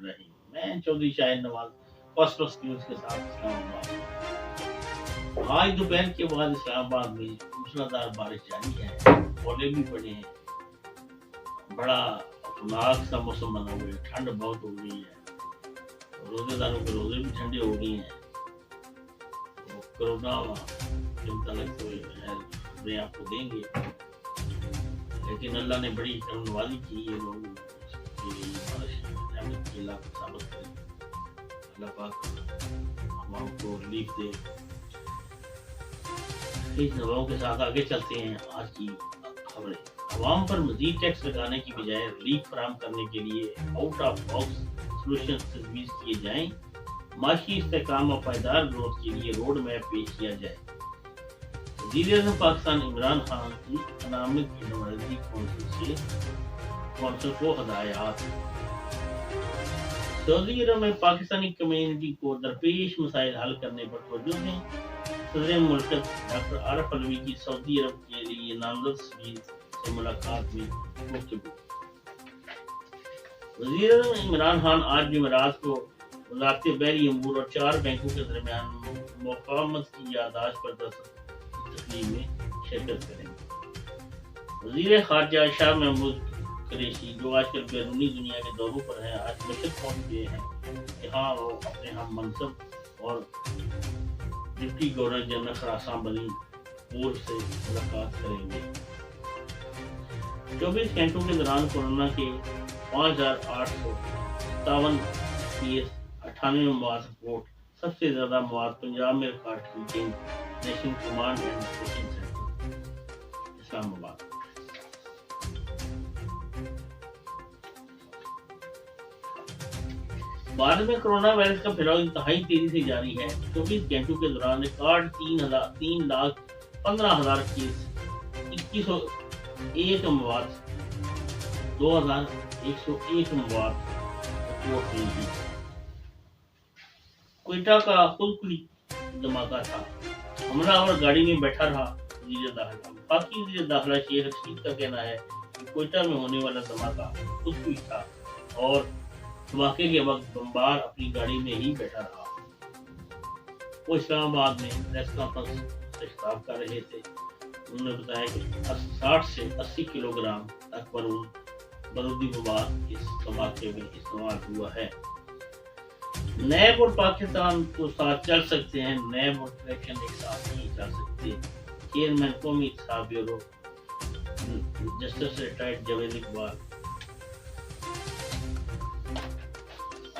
रही हूँ। मैं चौधरी शाहिद नवाज, कॉस्मोस न्यूज के साथ इस्लामाबाद। आज दोपहर के बाद इस्लामाबाद में मूसलाधार बारिश जारी है, ओले भी पड़े हैं, बड़ा खतरनाक सा मौसम बना हुआ है, ठंड बहुत हो गई है, रोजेदारों के रोजे भी ठंडे हो गए हैं। तो कोरोना के मुतालिक तो है अपने आप को देंगे, लेकिन अल्लाह ने बड़ी करमनवाजी की, ये लोग ये बारिश रहमत की अल्लाह को साबित करें, अल्लाह पाक हम को रिलीफ दे। इस दवाओं के साथ आगे चलते हैं आज की खबरें। अवाम पर मजीद टैक्स लगाने की बजाय रिलीफ फराहम करने के लिए आउट ऑफ बॉक्स सोल्यूशन तजवीज़ किए जाएं, माशी इस्तेहकाम और पायदार ग्रोथ के लिए रोड मैप पेश किया जाए। वज़ीर-ए-आज़म पाकिस्तान इमरान खान की इकनॉमिक एडवाइजरी कौंसिल को हदायत। सऊदी अरब में पाकिस्तानी कम्युनिटी को दरपेश मसाइल हल करने पर तवज्जो दें। सदर मुल्कत डॉक्टर आरिफ अलवी की सऊदी अरब के लिए नामजद सफीर से मुलाकात में गुफ्तगू। वज़ीर इमरान खान आज जुमेरात को वज़ारत बहरी अमूर और 4 बैंकों के दरमियान मुफ़ाहमत की याददाश्त पर दस्तखत की तकरीब में शिरकत करेंगे। वज़ीर ख़ारजा शाह महमूद कुरैशी, जो आजकल बैरूनी दुनिया के दौरों पर हैं, आज मशरक़ पहुंच गए हैं। यहाँ वो अपने हम मनसब और डिप्टी गवर्नर जनरल खरासान बनी पूर्व से मुलाकात करेंगे। 24 घंटों के दौरान कोरोना के 5,857 केस, 98 मौत रिपोर्ट। सबसे ज्यादा मौत पंजाब में रिकॉर्ड की गई। National command and coaching centre Islamabad. Bharat में कोरोना वायरस का फैलाव इंतहाई तेजी से जारी है। 24 घंटों के दौरान रिकॉर्ड 3,15,000 केस, 2101 मौत, 2,101 मौत रिपोर्ट हुई थी। क्वेटा का खुदकुशी धमाका था, हमलावर गाड़ी में बैठा रहा वज़ीर दाखिला। वफाकी वज़ीर दाखिला शेख रशीद का कहना है कि क्वेटा में होने वाला धमाका खुदकुशी था और धमाके के वक्त बमबार अपनी गाड़ी में ही बैठा रहा। वो इस्लामाबाद में प्रेस कॉन्फ्रेंस से खिताब कर रहे थे। उन्होंने बताया कि 60 से 80 किलोग्राम तक बारूदी बम इस धमाके में इस्तेमाल हुआ है। नैब और पाकिस्तान तो साथ चल सकते हैं, नैब और इलेक्शन एक साथ नहीं चल सकते। चेयरमैन कौमी इंतखाब bureau justice retired Javed Iqbal.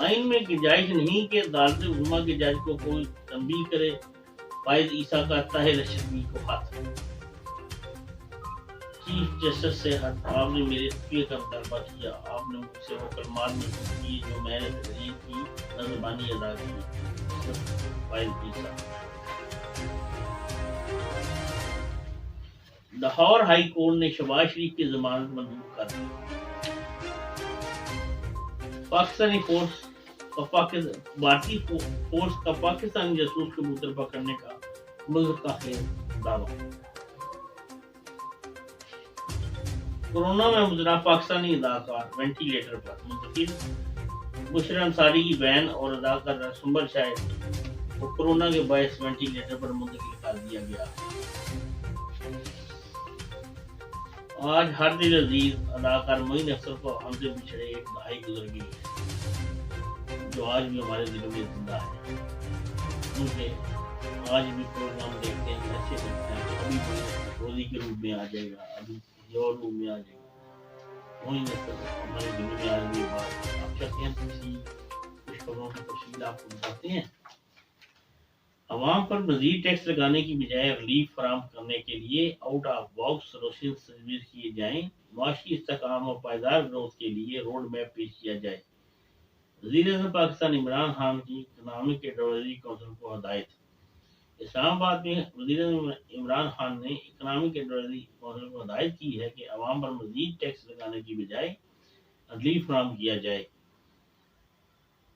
आइन में गुंजाइश नहीं कि अदालत उज़्मा के जज को कोई तंबीह करे। फायद ईसा का ताहिर अशरफी को खत। चीफ जस्टिस से आपने मेरे इस्तीफे का मुतालबा किया, आपने मुझसे वो कलमात मंजूर किए जो मैंने तहरीर की नज़रबानी अदा की। फायद ईसा। लाहौर हाई कोर्ट ने शहबाज शरीफ की जमानत मंजूर कर दी। पाकिस्तानी फोर्स भारतीय फोर्स का पाकिस्तानी जासूस को मुतलबा करने का मुल्क का दावा। कोरोना में मुबतला पाकिस्तानी अदाकार वेंटिलेटर पर मुंतकिल। बुशरा अंसारी की बहन और अदाकार रसुम्बर शाहिद को कोरोना के बायस वेंटिलेटर पर मुंतकिल कर दिया गया। आज हर दिल अजीज अदाकार मोइन अख्तर को हमसे बिछड़े एक भाई गुजर गई है, जो आज भी हमारे दिलों में जिंदा है। उनके आज भी प्रोग्राम देखते हैं, ऐसे लगता है कभी कोई रोजी के रूप में आ जाएगा, अभी और रूप में आ जाएगा। मोइन अख्तर हमारे दिलों में आज भी बात। आप चाहते हैं कुछ खबरों की तफसील आपको बताते हैं। अवाम पर मजीद टैक्स लगाने की बजाय रिलीफ फराहम करने के लिए आउट ऑफ बॉक्स सोल्यूशन तजवीज़ किए जाएं, माशी इस्तेहकाम और पायदार ग्रोथ के लिए रोड मैप पेश किया जाए। वज़ीर-ए-आज़म पाकिस्तान इमरान खान की इकनॉमिक एडवाइजरी कौंसिल को हदायत। इस्लामाबाद में वज़ीर-ए-आज़म इमरान खान ने इकनॉमिक एडवाइजरी कौंसिल को हदायत की है कि अवाम पर मजीद टैक्स लगाने की बजाय रिलीफ फराहम किया जाए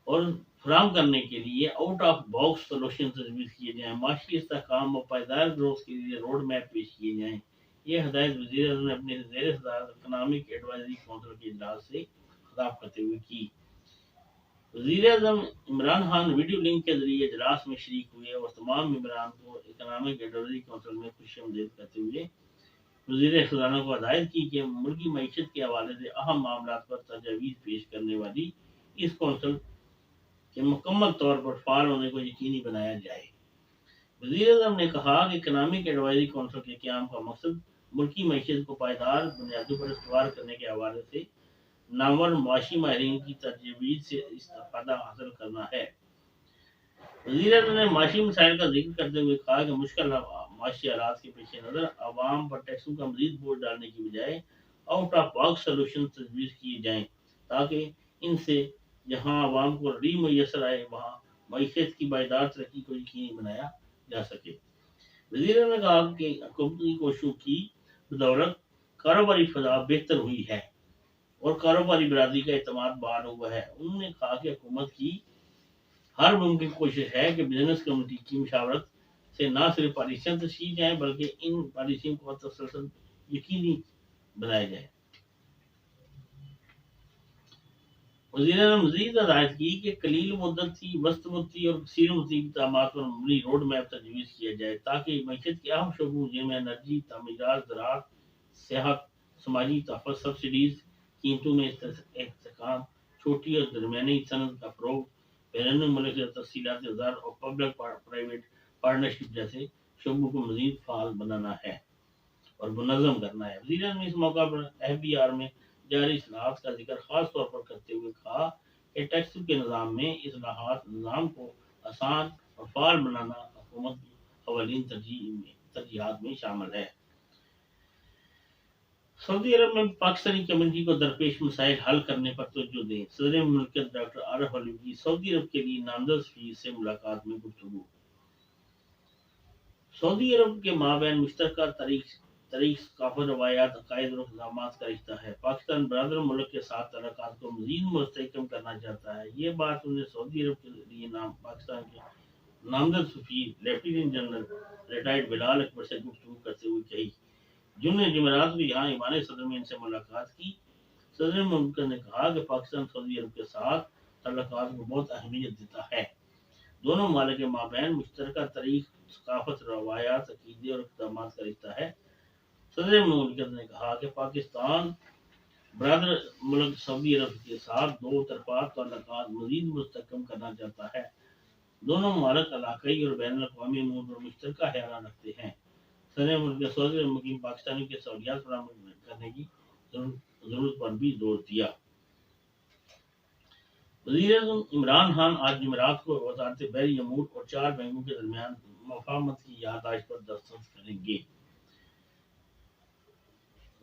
और फराहम करने के लिए आउट ऑफ बॉक्स सोल्यूशन तजवीज़ किए जाएं, माशी इस्तेहकाम और पायदार ग्रोथ के लिए रोड मैप पेश किए जाएं। ये हदायत वज़ीर-ए-आज़म ने अपने ज़ेर-ए-सदारत इकनॉमिक एडवाइजरी कौंसिल के इजलास से खिताब करते हुए की। वजीर अजम इमरान खान वीडियो लिंक के जरिए इजलास में शरीक हुए और तमाम मेम्बरान को इकनॉमिक एडवाइजरी काउंसिल में खुशामदीद करते हुए वजीर खजाना को हदायत की कि मुल्की मीशत के हवाले से अहम मामला पर तजावीज़ पेश करने वाली इस कौंसल के मुकम्मल तौर पर फाल होने को यकीनी बनाया जाए। वजीर अजम ने कहा कि इकनॉमिक एडवाइजरी काउंसिल के क्याम का मकसद मुल्की मीशत को पायदार बुनियादों पर इस्तवार करने के हवाले से नामवर मुआशी माहिरीन की तजवीज़ से इस्तेफादा हासिल करना है। वजीर अजम ने माशी मसाइल का जिक्र करते हुए कहा कि मुश्किल माशी हालात के पेश नज़र आवाम पर टैक्सों का मजीद बोझ डालने की बजाय आउट ऑफ बॉक्स सोल्यूशन तजवीज़ किए जाएँ ताकि इनसे जहाँ आवाम को री मैसर आए वहाँ मीशत की पायदार तरक्की को यकीनी बनाया जा सके। वजीर ने कहा कि हुकूमत की कोशिशों की बदौलत कारोबारी फजा बेहतर हुई है और कारोबारी बरादरी का एतमाद बहाल हुआ है। उन्होंने कहा कि हुकूमत की हर मुमकिन कोशिश है कि बिजनेस कम्युनिटी की मशावरत से न सिर्फ पॉलिसियाँ तश्कील जाएँ बल्कि इन पॉलिसियों को तसलसल यकीनी बनाया जाए। वज़ीर ने मज़ीद हदायत की कि कलील मुद्दती, वस्त मुद्दती और कसीर मुद्दती इक़दामात पर मबनी रोड मैप तजवीज़ किया जाए ताकि मीशत के अहम शोबों जिनमें एनर्जी, तामीरात, ज़राअत, सेहत, समाजी तहफ़्फ़ुज़, सब्सिडीज़, कीमतों में इस्तेहकाम, छोटी और दरमियानी सनत का फ़रोग़, बैरून मुल्क तफसीलात ज़र और पब्लिक प्राइवेट पार्टनरशिप जैसे शोबों को मज़ीद फ़ाल बनाना है और मुनज़्ज़म करना है। वज़ीर ने इस मौका पर एफबीआर में जारी इस्लाहात का जिक्र खास तौर पर करते हुए कहा कि टैक्स के निज़ाम में इस्लाहात निज़ाम को आसान और फ़ाल बनाना हुकूमत की अवलीन तरजीहात में शामिल है। सऊदी अरब में पाकिस्तानी कम्युनिटी को दरपेश मसाइल हल करने पर तवज्जो दें। सदर मुमलिकत डॉक्टर आरिफ अलवी की सऊदी अरब के लिए नामजद सफीर से मुलाकात में गुफ्तगू। सऊदी अरब के माबैन मुश्तरका तारीख, सकाफत, रवायात, अकायद और इक़दामात का रिश्ता है। पाकिस्तान ब्रदर मुल्क के साथ ताल्लुकात को मज़ीद मुस्तहकम करना चाहता है। ये बात उन्होंने सऊदी अरब के लिए पाकिस्तान के नामजद सफीर lieutenant general retired Bilal Akbar से गुफ्तगू करते हुए कही, जिन्होंने जुमेरात को यहाँ ईवान सदर में इनसे मुलाकात की। सदर मुमलिकत ने कहा कि पाकिस्तान सऊदी अरब के साथ ताल्लुकात को बहुत अहमियत देता है। दोनों ममालिक के माबैन मुश्तरका तारीख, सकाफत, रवायात, अकीदे और इक़दामात का रिश्ता है। सदर मुमलिकत ने कहा कि पाकिस्तान ब्रदर मुल्क सऊदी अरब के साथ दो तरफा ताल्लुकात मज़ीद मुस्तहकम करना चाहता है। दोनों ममालिक इलाकाई और बैनुल अक़वामी अमूर पर मुश्तरका ख्याल रखते हैं। सदर मुल्क सऊदी अरब मुकीम पाकिस्तानियों की सहूलियात फराहम करने की ज़रूरत पर भी जोर दिया। वज़ीर-ए-आज़म इमरान खान आज जुमेरात को वज़ारत बहरी अमूर और 4 बैंकों के दरमियान मफ़ाहमत की याददाश्त पर दस्तखत करेंगे।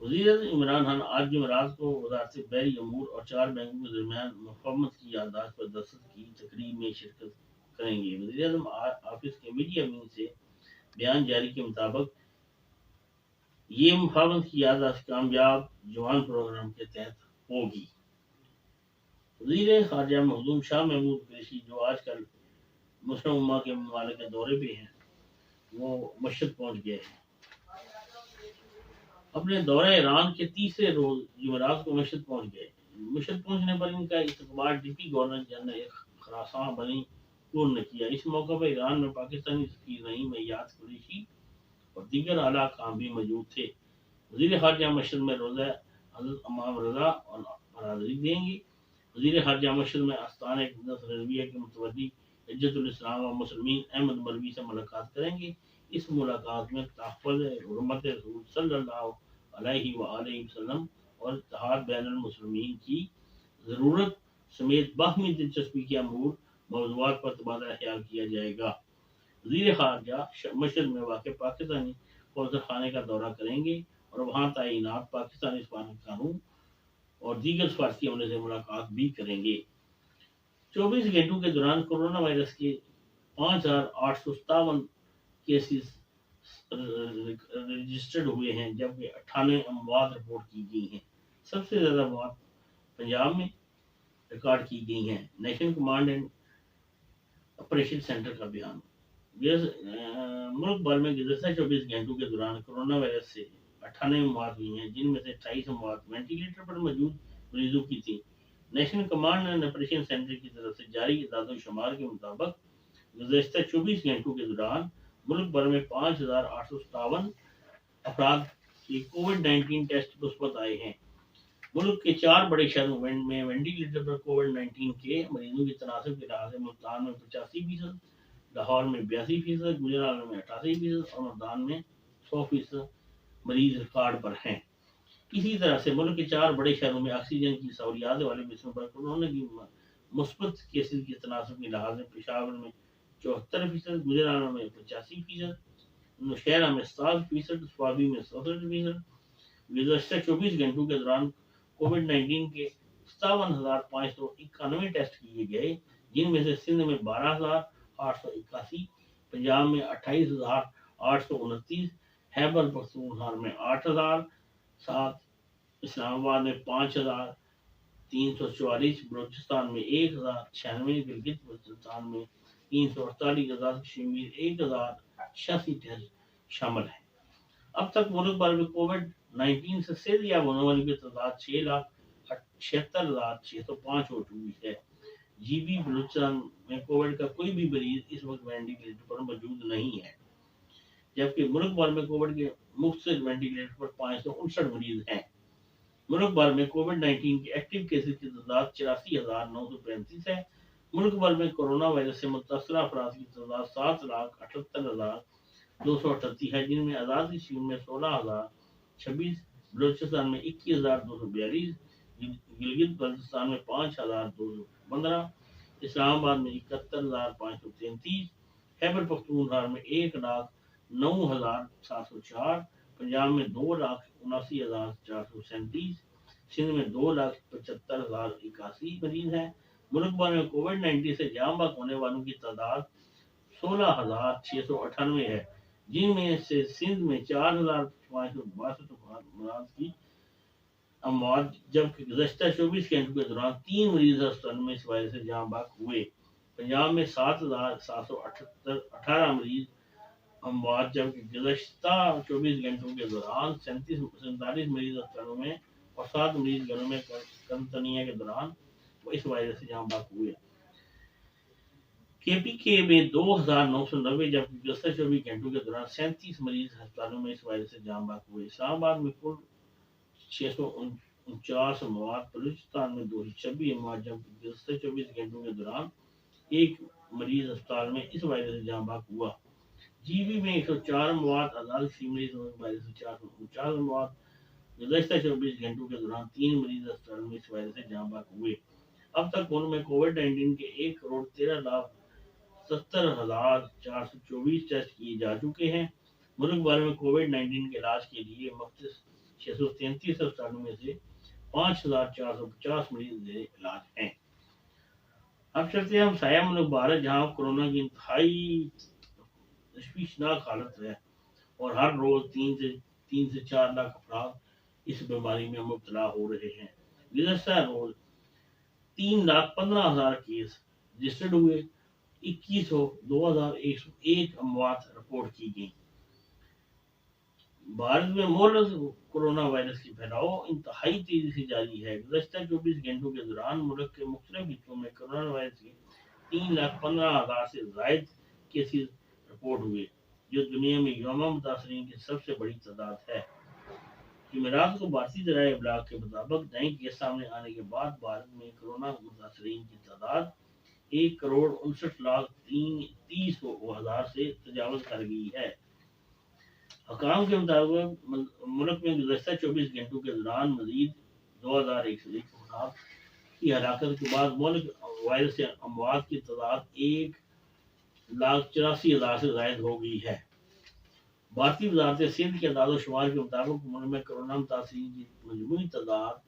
वज़ीर-ए-आज़म इमरान खान आज जुमेरात को वज़ारत बहरी अमूर और 4 बैंकों के दरमियान मफ़ाहमत की याददाश्त पर दस्तखत की तकरीब में शिरकत करेंगे। वज़ीर-ए-आज़म ऑफिस के मीडिया विंग से बयान जारी के मुताबिक ये मफ़ाहमत की याददाश्त कामयाब जवान प्रोग्राम के तहत होगी। वज़ीर ख़ारजा मखदूम शाह महमूद कुरैशी जो आजकल मुस्लिम उम्मा के ममालिक के दौरे पे हैं, वो मशहद पहुँच गए हैं। अपने दौरे ईरान के तीसरे रोज जुमेरात को मशहद पहुँच गए। मशहद पहुँचने पर इनका इस्तकबाल डिप्टी गवर्नर जनरल खरासान बनी ने किया। इस मौके पर ईरान में पाकिस्तानी सफीर नईम अय्याज कुरैशी और दीगर आला काम भी मौजूद थे। वज़ीर ख़ारजा मशहद में रोज़ा हज़रत इमाम रज़ा और हाज़िरी देंगे। वज़ीर ख़ारजा मशहद में आस्तान इक़दस रज़विया के मुतवल्ली इज्जतुल इस्लाम व मुस्लिमीन अहमद मौलवी से मुलाकात करेंगे। इस मुलाकात में तहफ़्फ़ुज़ हुर्मत रसूल सल्लल्लाहु अलैहि वसल्लम और इत्तेहाद बैनुल मुस्लिमीन की ज़रूरत समेत बाहमी दिलचस्पी के अमूर मौज़ूआत पर तबादला ख्याल किया जाएगा। वज़ीर ख़ारजा मशहद में वाक़ पाकिस्तानी कौंसल खाने का दौरा करेंगे और वहाँ तैनात पाकिस्तानी सफारत खानों और दीगर सफारती अमले से मुलाकात भी करेंगे। 24 घंटों के दौरान कोरोना वायरस के 5,857 केसेस रजिस्टर्ड हुए हैं, जबकि 98 अमवात रिपोर्ट की गई हैं। सबसे ज़्यादा मौत पंजाब में रिकॉर्ड की गई हैं। National command and operation centre का बयान। मुल्क भर में गुज़श्ता 24 घंटों के दौरान कोरोना वायरस से 98 मौत हुई हैं, जिनमें से 28 मौत वेंटिलेटर पर मौजूद मरीजों की थी। National command and operation centre की तरफ से जारी इदाद शुमार के मुताबिक गुज़श्ता 24 घंटों के दौरान मुल्क भर में 5,857 अफराद की कोविड-19 टेस्ट मुस्बत आए हैं। मुल्क के 4 बड़े शहरों में वेंटिलेटर पर कोविड-19 के मरीजों की तनासब के लिहाज से मुल्तान में 85%, लाहौर में 82%, गुजरात में 88% और मर्दान में 100% मरीज रिकॉर्ड पर हैं। इसी तरह से मुल्क के 4 बड़े शहरों में ऑक्सीजन की सहूलियात वाले बिस्तरों पर कोरोना की मुस्बत केसेज की तनासब के लिहाज से पेशावर में 74%, गुजरात में 85%, नौशहरा में 7%, स्वाबी में 67%। गुज़श्ता 24 घंटों के दौरान कोविड-19 के 57,591 टेस्ट किए गए, जिनमें से सिंध में 12,881, पंजाब में 28,829, खैबर पख्तूनख्वा में 8,007, इस्लामाबाद में 5,344, बलूचिस्तान में 1,096, गिलगित बल्तिस्तान में 348, आजाद कश्मीर 1,086 टेस्ट शामिल है। अब तक मुल्क भर में कोविड-19 से सेहतयाब होने वालों की तादाद 6,76,605 हो चुकी है। जीबी बलूचिस्तान में कोविड का कोई भी मरीज इस वक्त वेंटिलेटर पर मौजूद नहीं है, जबकि मुल्क भर में कोविड के मुख्तलिफ वेंटिलेटर पर 559 मरीज हैं। मुल्क भर में कोविड-19 के एक्टिव केसेज की तादाद 84,935 है। मुल्क भर में कोरोना वायरस से मुतासर अफराद की तादाद 7,78,238 है, जिनमें आजाद कश्मीर में 16,026, बलूचिस्तान में 21,242, गिलगित बल्तिस्तान में 5,215, इस्लामाबाद में 71,533, खैबर पख्तूनख्वा में 1,09,704, पंजाब में 2,79,437, सिंध में 2,75,081 मरीज हैं। मुल्क भर में कोविड-19 से जाम बहक होने वालों की तादाद 16,698 है, जिनमें से सिंध में 4,562 अफराद की अमवात, जबकि गुज़श्ता 24 घंटों के दौरान 3 मरीज अस्पताल में इस वायरस से जाम बहक हुए। पंजाब में 7,718 मरीज अमवात, जबकि गुज़श्ता 24 घंटों के दौरान 47 मरीज अस्पतालों में और 7 मरीज घरों में कंतनिया के दौरान वो इस वायरस से जाम बहक हुए। केपीके में 2,990, जबकि गुज़श्ता 24 घंटों के दौरान 37 मरीज अस्पतालों में इस वायरस से जाम बहक हुए। इस्लामाबाद में कुल 649 अमवात, बलूचिस्तान में 226 अमवात, जबकि गुज़श्ता 24 घंटों के दौरान एक मरीज अस्पताल में इस वायरस से जाम बहक हुआ। जीबी में 104 अमवात, आजाद कश्मीर में इस वायरस से 449 अमवात, गुज़श्ता 24 घंटों के दौरान 3 मरीज अस्पताल में इस वायरस से जाम बहक हुए। अब तक मुल्क में कोविड-19 के 1,13,70,424 टेस्ट किए जा चुके हैं। मुल्क भर में कोविड-19 के इलाज के लिए मुख्तलिफ 633 अस्पतालों में से 5,450 मरीज जेर इलाज हैं। अब चलते हैं हम साया मुल्क भारत, जहाँ कोरोना की इंतहाई तशवीशनाक हालत है और हर रोज 3 से 4 लाख अफराद इस बीमारी में मुब्तला हो रहे हैं। गुज़श्ता रोज 3,15,000 केस रजिस्टर्ड हुए, 2,101 अमवात रिपोर्ट की गई। भारत में मोरस कोरोना वायरस की फैलाव इंतहाई तेजी से जारी है। गुज़श्ता 24 घंटों के दौरान मुल्क के मुख्तलिफ हिस्सों में कोरोना वायरस के 3,15,000 से जायद केसेज रिपोर्ट हुए, जो दुनिया में यौमा मुतासरीन की सबसे बड़ी तादाद है। जुमेरात को भारतीय ज़राए इब्लाग के मुताबिक नए केस सामने आने के बाद भारत में कोरोना मुतासरीन की तादाद 1,59,30,000 से तजावज़ कर गई है। हकाम के मुताबिक मुल्क में गुज़श्ता 24 घंटों के दौरान मजीद 2,101 अफराद की हलाकत के बाद मुल्क वायरस से अमवात की तादाद 1,84,000 से जायद हो गई है। भारतीय वजारत सिंध के अंदाज़ो शुमार के मुताबिक मुल्क में कोरोना मुतासरीन की मजमूई तादाद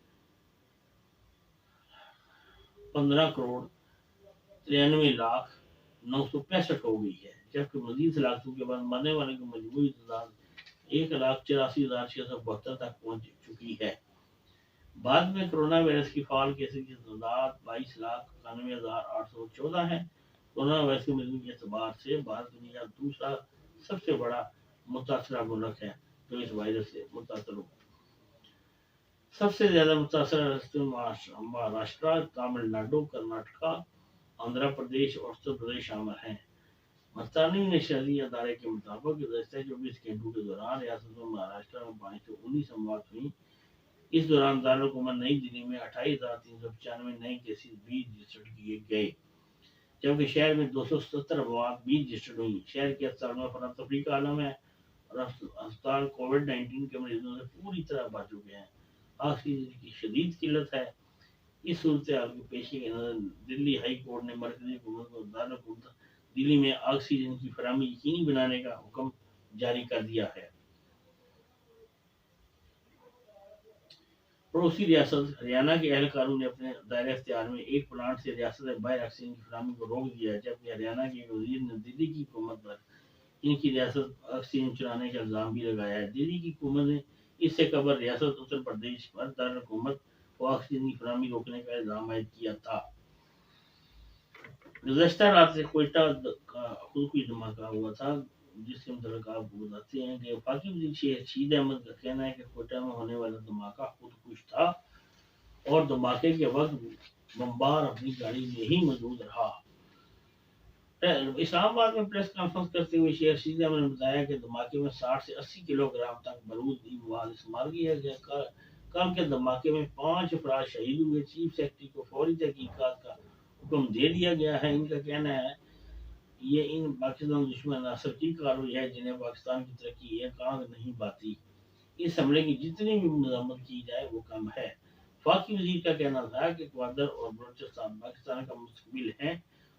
15,93,965 हो गई है, जबकि मजीद हलाकतों के बाद मरने वाले की मजमूई तादाद 1,84,672 तक पहुंच चुकी है। भारत में कोरोना वायरस की फाल केसेज की तादाद 22,91,814 है। कोरोना वायरस की मरीजों के एतबार से भारत दुनिया का दूसरा सबसे बड़ा मुतासरा मुल्क है जो इस वायरस से मुतासर हो। سب سے زیادہ متاثرہ ریاستیں مہاراشٹر، تامل ناڈو، کرناٹکا، آندھرا پردیش اور اتر پردیش شامل ہیں۔ مستانی نشری ادارے کے مطابق گزشتہ 24 گھنٹوں کے دوران ریاست میں مہاراشٹر میں 519 اموات ہوئی۔ اس دوران دارالحکومت نئی دلی میں 28,395 نئے کیسز بھی رجسٹرڈ کیے گئے، جبکہ شہر میں 270 اموات بھی رجسٹرڈ ہوئی۔ شہر کے اسپتال میں افراتفری کا عالم ہے اور اسپتال کووڈ-19 کے مریضوں سے پوری طرح بھر چکے ہیں۔ آکسیجن کی شدید قلت ہے۔ اس صورتحال کے پیش نظر دلی ہائی کورٹ نے مرکزی حکومت کو دارالحکومت دلی میں آکسیجن کی فراہمی یقینی بنانے کا حکم جاری کر دیا ہے۔ پڑوسی ریاست ہریانہ کے اہلکاروں نے اپنے دائرہ اختیار میں ایک پلانٹ سے ریاست باہر آکسیجن کی فراہمی کو روک دیا ہے، جبکہ ہریانہ کے ایک وزیر نے دلی کی حکومت پر ان کی ریاست آکسیجن چرانے کا الزام بھی لگایا ہے۔ دلی کی حکومت نے اس سے قبل ریاست اتر پردیش پر دارالحکومت کو آکسیجن کی فراہمی روکنے کا الزام عائد کیا تھا۔ گزشتہ رات سے کوئٹہ کا خودکش دھماکہ ہوا تھا، جس کے متعلق آپ کو بتاتے ہیں کہ وفاقی وزیر شہید احمد کا کہنا ہے کہ کوئٹہ میں ہونے والا دھماکہ خودکش تھا اور دھماکے کے وقت بمبار اپنی گاڑی میں ہی موجود رہا۔ اسلام آباد میں پریس کانفرنس کرتے ہوئے شیخ رشید احمد نے بتایا کہ دھماکے میں 60 سے 80 کلو گرام تک بارودی مواد استعمال کیا گیا۔ کل کے دھماکے میں 5 افراد شہید ہوئے۔ چیف سیکرٹری کو فوری تحقیقات کا حکم دے دیا گیا ہے۔ ان کا کہنا ہے یہ ان پاکستان دشمن عناصر کی کارروائی ہے جنہیں پاکستان کی ترقی ایک آنکھ نہیں پاتی۔ اس حملے کی جتنی بھی مذمت کی جائے وہ کم ہے۔ وفاقی وزیر کا کہنا تھا کہ گوادر اور بلوچستان پاکستان کا مستقبل ہے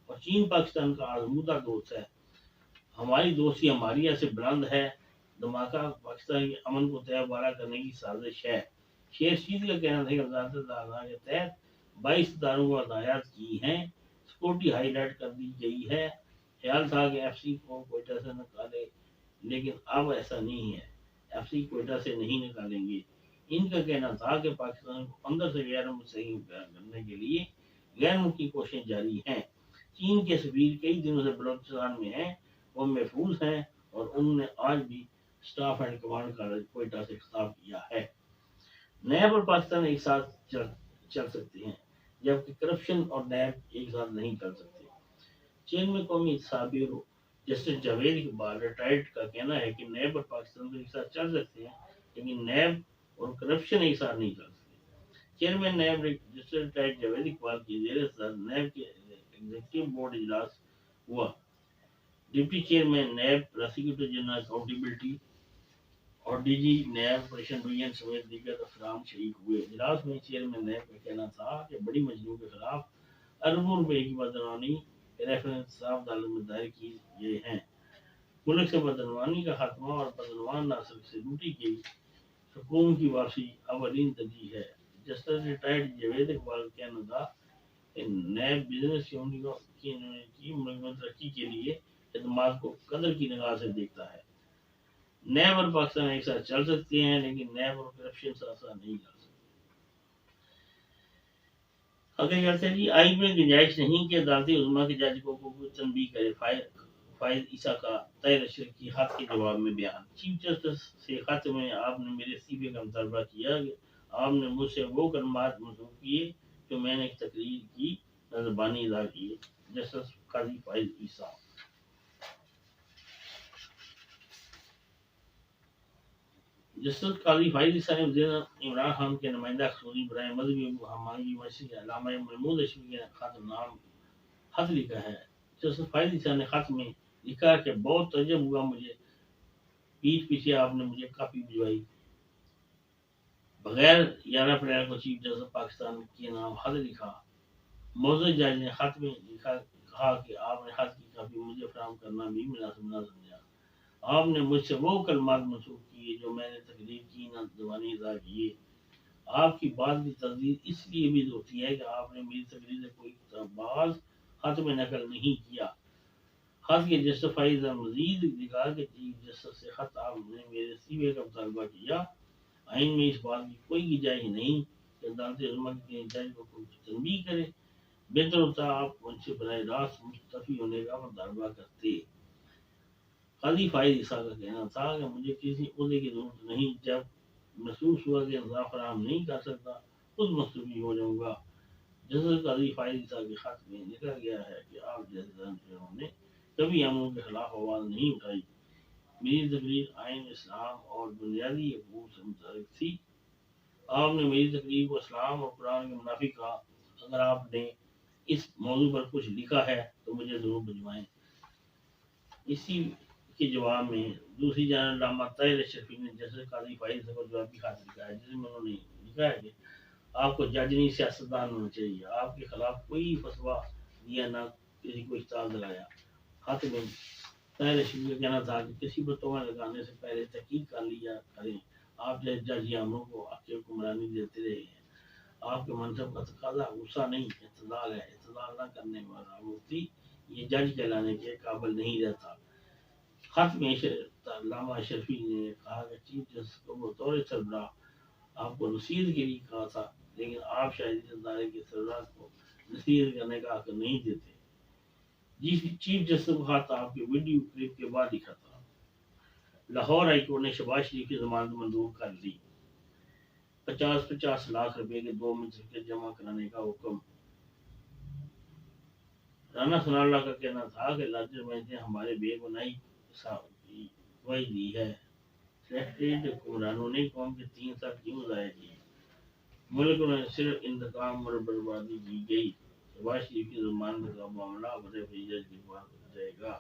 اور چین پاکستان کا آزمودہ دوست ہے۔ ہماری دوستی ہماری سے بلند ہے۔ دھماکہ پاکستان کے امن کو تہہ بارہ کرنے کی سازش ہے۔ شیخ رشید کا کہنا تھا کہ وزارت داخلہ کے تحت 22 اداروں کو ہدایات کی ہیں، سیکورٹی ہائی لائٹ کر دی گئی ہے۔ خیال تھا کہ ایف سی کو کوئٹہ سے نکالے، لیکن اب ایسا نہیں ہے، ایف سی کوئٹہ سے نہیں نکالیں گے۔ ان کا کہنا تھا کہ پاکستان کو اندر سے غیر مستحکم کرنے کے لیے غیر ملکی کوششیں جاری ہیں۔ چین کے سفیر کئی دنوں سے بلوچستان میں ہیں، وہ محفوظ ہیں اور انہوں نے آج بھی staff and command college Quetta سے خطاب کیا ہے۔ نیب اور پاکستان ایک ساتھ چل سکتے ہیں، جبکہ کرپشن اور نیب ایک ساتھ نہیں چل سکتے۔ چیئرمین قومی احتساب bureau justice Javed Iqbal retired کا کہنا ہے کہ نیب اور پاکستان تو ایک ساتھ چل سکتے ہیں، لیکن نیب اور کرپشن ایک ساتھ نہیں چل سکتے۔ Chairman NAB justice retired Javed Iqbal کی زیر صدر نیب کے ایگزیکٹو بورڈ اجلاس ہوا۔ Deputy chairman NAB, prosecutor general accountability اور D G NAB operation division سمیت دیگر افسران شریک ہوئے۔ اجلاس میں چیئرمین نیب کا کہنا تھا کہ بڑی مجموعوں کے خلاف اربوں روپے کی بدعنوانی ریفرنس انصاف عدالت میں دائر کیے گئے ہیں۔ ملک سے بدعنوانی کا خاتمہ اور بدعنوان ناصر سے لوٹی گئی سکون کی واپسی اولین ترجیح ہے۔ جسٹس ریٹائرڈ جاوید اقبال کا کہنا تھا کہ نیب بزنس کی ملک میں ترقی کے لیے خدمات کو قدر کی نگاہ سے دیکھتا ہے۔ نیب اور پاکستان ایک ساتھ چل سکتے ہیں، لیکن نیب اور کرپشن ساتھ ساتھ نہیں چل سکتے۔ آگے چلتے ہیں جی، آئین میں گنجائش نہیں کہ عدالت عظمیٰ کے جج کو کوئی تنبیہ کرے۔ فائز عیسیٰ کا طے نشر کی خط کے جواب میں بیان۔ چیف جسٹس سے خط میں آپ نے میرے استعفے کا مطالبہ کیا کہ آپ نے مجھ سے وہ کلمات منسوخ کیے جو میں نے ایک تقریر کی زبانی ادا کیے۔ جسٹس قاضی فائز عیسیٰ۔ جسٹس قاضی فائز عیسیٰ نے وزیر عمران خان کے نمائندہ خصوصی برائے مذہبی ہمانگی یونیورسٹی کے علامہ محمود اشرفی کے خط لکھا ہے۔ جسٹس فائز عیسیٰ نے خط میں لکھا کہ بہت تعجب ہوا مجھے، پیٹھ پیچھے آپ نے مجھے کاپی بھجوائی بغیر 11 اپریل کو چیف جسٹس پاکستان کے نام خط لکھا۔ موضوع جج نے خط میں کہا کہ آپ نے خط کی کاپی مجھے فراہم کرنا بھی مناسب نہ سمجھا۔ آپ نے مجھ سے وہ کلمات منسوخ کیے جو میں نے تقریر کی نہ زبانی ادا کیے۔ آپ کی بات کی تصدیق اس لیے بھی ہوتی ہے کہ آپ نے میری تقریر سے کوئی اقتباس خط میں نقل نہیں کیا۔ خط کے جسٹس فائز نے مزید لکھا کہ چیف جسٹس سے خط آپ نے میرے استعفے کا مطالبہ کیا۔ آئین میں اس بات کی کوئی گنجائش نہیں کہ عدالت عظمیٰ کے جج کو کوئی تنبیہ کرے۔ بہتر ہوتا آپ ان سے براہ راست مستعفی ہونے کا مطالبہ کرتے۔ قاضی فائز عیسیٰ کا کہنا تھا کہ مجھے کسی عہدے کی ضرورت نہیں، جب محسوس ہوا کہ انصاف فراہم نہیں کر سکتا خود مستعفی ہو جاؤں گا۔ جسٹس قاضی فائز صاحب کے خط میں لکھا گیا ہے کہ آپ جیسے انہوں نے کبھی امن کے خلاف آواز نہیں اٹھائی۔ میری تقریر آئین اسلام اور بنیادی حقوق سے متعلق تھی۔ آپ نے میری تقریر کو اسلام اور قرآن کے منافی کہا۔ اگر آپ نے اس موضوع پر کچھ لکھا ہے تو مجھے ضرور بھجوائیں۔ اسی کے جواب میں دوسری جانب علامہ طاہر اشرفی نے جسٹس قاضی فائز صاحب کو جوابی خط لکھا ہے، جس میں انہوں نے لکھا ہے کہ آپ کو جج نہیں سیاستدان ہونا چاہیے، آپ کے خلاف کوئی فتویٰ دیا نہ کسی کو اشتعال دلایا۔ خط میں طاہر اشرفی کا کہنا تھا کہ کسی پر تہمت لگانے سے پہلے تحقیق کر لیا کریں، آپ جیسے جج یا امروں کو حق کی حکمرانی دیتے رہے ہیں۔ آپ کے منصب کا تقاضا غصہ نہیں اعتدال ہے، اعتدال نہ کرنے والا مفتی یہ جج کہلانے کے قابل نہیں رہتا۔ خط میں علامہ اشرفی نے کہا کہ چیف جسٹس کو بطور سربراہ آپ کو نصیحت کے لیے کہا تھا، لیکن آپ شاید اس ادارے کے سربراہ کو نصیحت کرنے کا حق نہیں دیتے۔ چیف جسٹس کو خط آپ کے ویڈیو کلپ کے بعد لکھا تھا۔ لاہور ہائی کورٹ نے شہباز شریف کی ضمانت منظور کر لی۔ 50 لاکھ روپے کے 2 منصفے جمع کرانے کا حکم۔ رانا ثناء اللہ کا کہنا تھا کہ لارجر بینچ نے ہمارے بے گناہی گواہی دی ہے۔ سیکریٹریٹ حکمرانوں نے قوم کے 3 سال کیوں ضائع کیے؟ ملک میں صرف انتقام اور بربادی کی گئی۔ شہباز شریف کی ضمانت کا معاملہ بڑے فیصد کے بعد جائے گا۔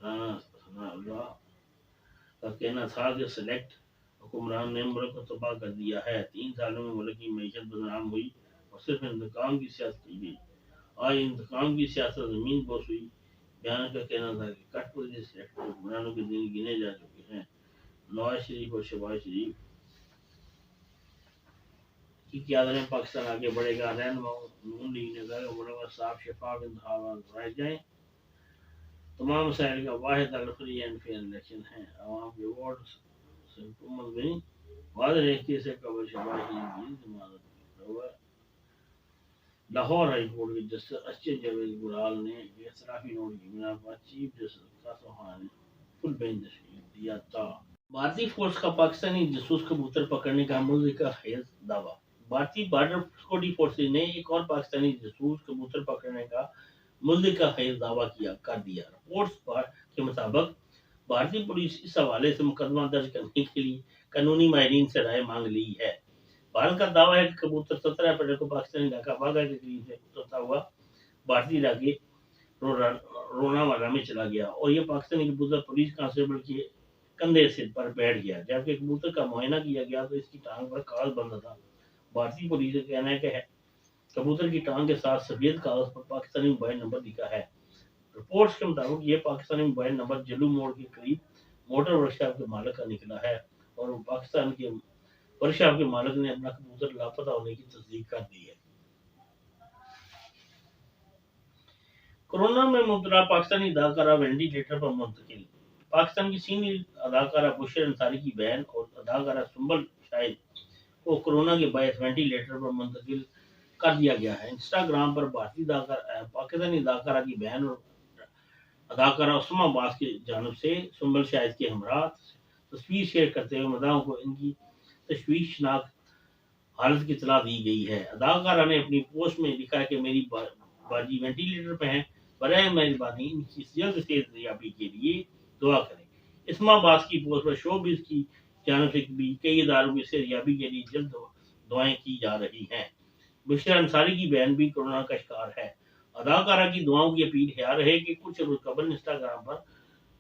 رانا ثناء اللہ کا کہنا تھا کہ سلیکٹ حکمران نے ملک کو تباہ کر دیا ہے۔ 3 سالوں میں ملک کی معیشت بدنام ہوئی اور صرف انتقام کی سیاست کی گئی۔ آج انتقام کی سیاست زمین بوس ہوئی۔ بیان کا کہنا تھا کہ کٹ پوزیشن سلیکٹ حکمرانوں کے دن گنے جا چکے ہیں۔ نواز شریف اور شہباز شریف کی قیادت میں پاکستان آگے بڑھے گا۔ رہنماؤں نون لیگ نے کہا کہ ملک میں صاف شفاف انتخابات کرائے جائیں۔ تمام مسائل کا واحد حل فری اینڈ فیئر الیکشن ہے۔ عوام کے ووٹ سے حکومت بنی۔ واضح ریختی سے قبل شہباز شریف کی ضمانت۔ لاہور ہائی کورٹ کے جسٹس ارشد جاوید گرال نے اختلافی نوٹ کی بنا پر چیف جسٹس کا سوہان فل بینچ تشکیل دیا تھا۔ بھارتی فورس کا پاکستانی جاسوس کبوتر پکڑنے کا ملزمہ خیز دعویٰ۔ بھارتی بارڈر سیکورٹی فورسز نے ایک اور پاکستانی جاسوس کبوتر پکڑنے کا ملزمہ خیز دعویٰ کر دیا۔ رپورٹس کے مطابق بھارتی پولیس اس حوالے سے مقدمہ درج کرنے کے لیے قانونی ماہرین سے رائے مانگ لی ہے۔ بھارت کا دعویٰ ہے کہ کبوتر 17 اپریل کو پاکستانی علاقہ واگا کے قریب سے اترتا ہوا بھارتی علاقے روناوالا میں چلا گیا اور یہ پاکستانی کبوتر پولیس کانسٹیبل کے کندھے سے پر بیٹھ گیا۔ جبکہ کبوتر کا معائنہ کیا گیا تو اس کی ٹانگ پر کاغذ بندھا تھا۔ بھارتی پولیس کا کہنا ہے کہ کبوتر کی ٹانگ کے ساتھ سفید کاغذ پر پاکستانی موبائل نمبر لکھا ہے۔ رپورٹس کے مطابق یہ پاکستانی موبائل نمبر جلو موڑ کے قریب موٹر ورکشاپ کے مالک کا نکلا ہے اور پاکستان کے ورکشاپ کے مالک نے اپنا کبوتر لاپتہ ہونے کی تصدیق کر دی ہے۔ کورونا میں مبتلا پاکستانی اداکارہ وینٹی لیٹر پر منتقل۔ پاکستان کی سینئر اداکارہ بشر انصاری کی بہن اور اداکارہ سنبل شاہد کو کورونا کے باعث وینٹی لیٹر پر منتقل کر دیا گیا ہے۔ انسٹاگرام پر پاکستانی اداکارہ کی بہن اور اداکارہ عصمہ عباس کی جانب سے سنبل شاہد کے ہمراہ تصویر شیئر کرتے ہوئے مداحوں کو ان کی تشویشناک حالت کی اطلاع دی گئی ہے۔ اداکارہ نے اپنی پوسٹ میں لکھا کہ میری باجی وینٹی لیٹر پہ ہیں، برائے مہربانی ان کی جلد صحت یابی کے لیے دعا کریں۔ عصمہ عباس کی پوسٹ پر شوبز کی جانب سے بھی کئی اداروں کی صحت یابی کے لیے جلد دعائیں کی جا رہی ہیں۔ بشر انصاری کی بہن بھی کورونا کا شکار ہے۔ اداکارہ کی دعاؤں کی اپیل خیال رہے کہ کچھ روز قبل انسٹاگرام پر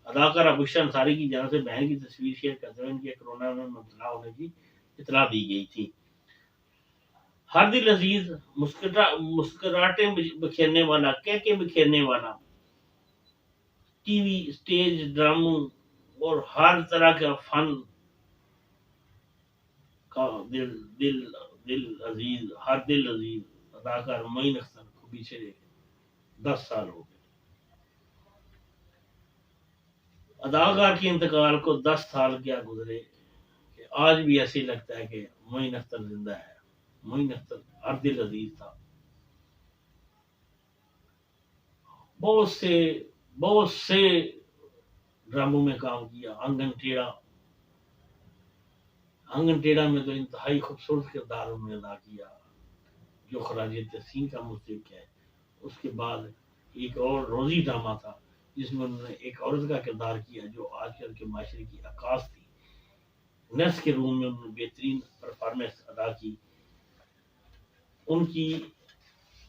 اداکارہ بشر انصاری کی جانب سے بہن کی تصویر شیئر کرتے ہوئے ان کے کورونا میں مبتلا ہونے کی اطلاع دی گئی تھی۔ ہر دل عزیز، مسکراہٹیں بکھیرنے والا، کہکے بکھیرنے والا، ٹی وی، اسٹیج، ڈراموں اور ہر طرح کا فن کا دل عزیز اداکار معین اختر کو پچھلے 10 سال ہو گئے۔ اداکار کے انتقال کو 10 سال کیا گزرے کہ آج بھی ایسے لگتا ہے کہ معین اختر زندہ ہے۔ معین اختر ہر دل عزیز تھا۔ بہت سے ڈراموں میں کام کیا، آنگن ٹیڑھا، आंगन टेढ़ा में तो इंतहाई खूबसूरत किरदार उन्होंने अदा किया, जो खराज तहसीन का मुस्तहिक है। उसके बाद एक और रोजी ड्रामा था जिसमें उन्होंने एक औरत का किरदार किया जो आजकल के माशरे की अक्कास थी। नर्स के रूम में उन्होंने बेहतरीन परफॉर्मेंस अदा की। उनकी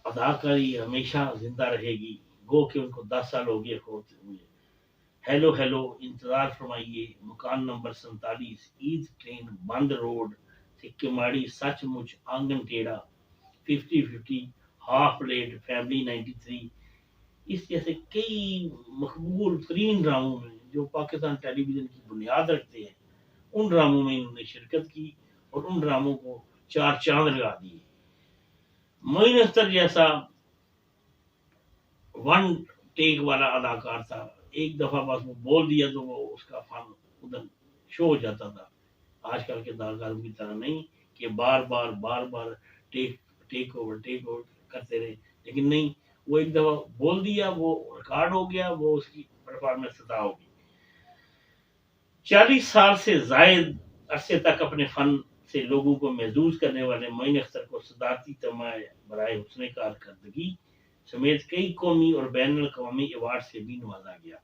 अदाकारी हमेशा जिंदा रहेगी, गो कि उनको 10 साल हो गए होते हुए। हेलो हेलो इंतजार फरमाइए, मकान नंबर 47, ईद ट्रेन, बंद रोड से किमाड़ी, सचमुच, आंगन टेढ़ा, 50-50, हाफ प्लेट, फैमिली 93, इस जैसे कई मकबूल तरीन ड्रामों में जो पाकिस्तान टेलीविजन की बुनियाद रखते हैं, उन ड्रामों में इन्होंने शिरकत की और उन ड्रामों को 4 चांद लगा दिए। मोइन अख्तर जैसा वन टेक वाला अदाकार था, एक दफा बस वो बोल दिया तो वो उसका फन उधर शो हो जाता था। आजकल के अदाकारों की तरह नहीं कि बार बार टेक ओवर करते रहे, लेकिन नहीं, वो एक दफा बोल दिया, वो रिकॉर्ड हो गया, वो उसकी परफॉर्मेंस अदा होगी। 40 साल से जायद अरसे तक अपने फन से लोगों को महजूज करने वाले मोइन अख्तर को सदारती तमाय बराए हुस्न कारकर्दगी समेत कई कौमी और बैन अवी अवार्ड से भी नवाजा गया।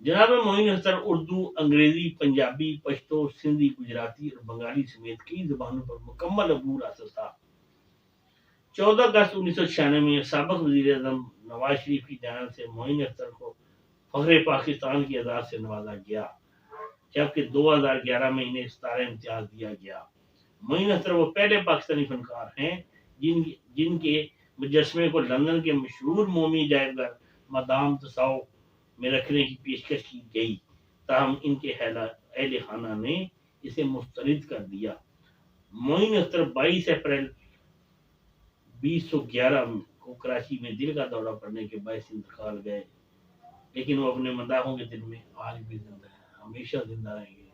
जनाब मोइन अख्तर उर्दू, अंग्रेजी, पंजाबी, पश्तो, सिंधी, गुजराती और बंगाली समेत कई जबानों पर मुकम्मल अबूर हासिल था। 14 अगस्त 1996 में सबक वजीर आजम नवाज शरीफ की जानब से मोइन अख्तर को फखरे पाकिस्तान की एजाज से नवाजा गया, जबकि 2011 में इन्हें सितारा इम्तियाज दिया गया। मोइन अख्तर वो पहले पाकिस्तानी फनकार हैं जिनके मुजस्मे को लंदन के मशहूर मोमी जायगर मदाम तसाओ में रखने की पेशकश की गई, ताहम इनके अहले खाना ने इसे मुस्तरद कर दिया। मोइन अख्तर 22 अप्रैल 2011 को कराची में दिल का दौरा पड़ने के बायस इंतकाल गए, लेकिन वो अपने मदाहों के दिल में आज भी जिंदा है, हमेशा जिंदा रहेंगे।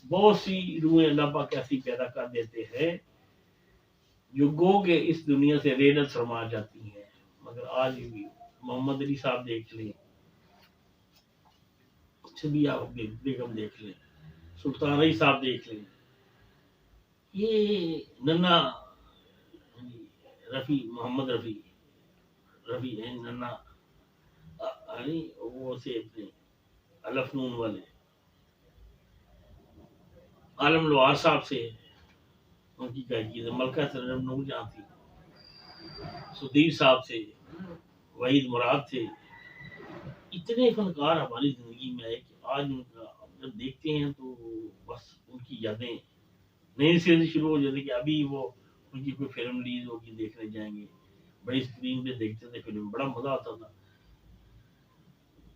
बहुत सी रूहें अल्लाह पाक ऐसी पैदा कर देते हैं जो गो के इस दुनिया से रेनत फरमा जाती हैं, मगर आज भी मोहम्मद अली साहब देख लें, छबिया बेगम देख लें, सुल्तान अली साहब देख लें, ये नन्ना रफी, मोहम्मद रफी है, नन्ना अली, वो से अपने अलफनून वाले आलम लोहार साहब से उनकी गायकी से, मलका सरम नूर जहाँ थी, सुधीर साहब से, वहीद मुराद थे। इतने फनकार हमारी जिंदगी में आए कि आज उनका जब देखते हैं तो बस उनकी यादें नई से शुरू हो जाती कि अभी वो उनकी कोई फिल्म रिलीज होगी, देखने जाएंगे, बड़ी स्क्रीन पे देखते थे फिल्म, बड़ा मजा आता था।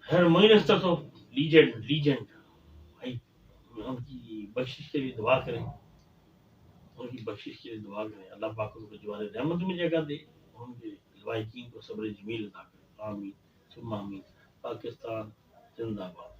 हर मोइन अख्तर तो लीजेंड भाई, उनकी बख्शिश के लिए दुआ करें, उनकी बख्शिश के लिए दुआ करें, अल्लाह पाक उनको जवान रहमत में जगह दे, उनके लवाहिकीन को सब्र जमील अता करे, आमीन सुम्मा आमीन। पाकिस्तान जिंदाबाद।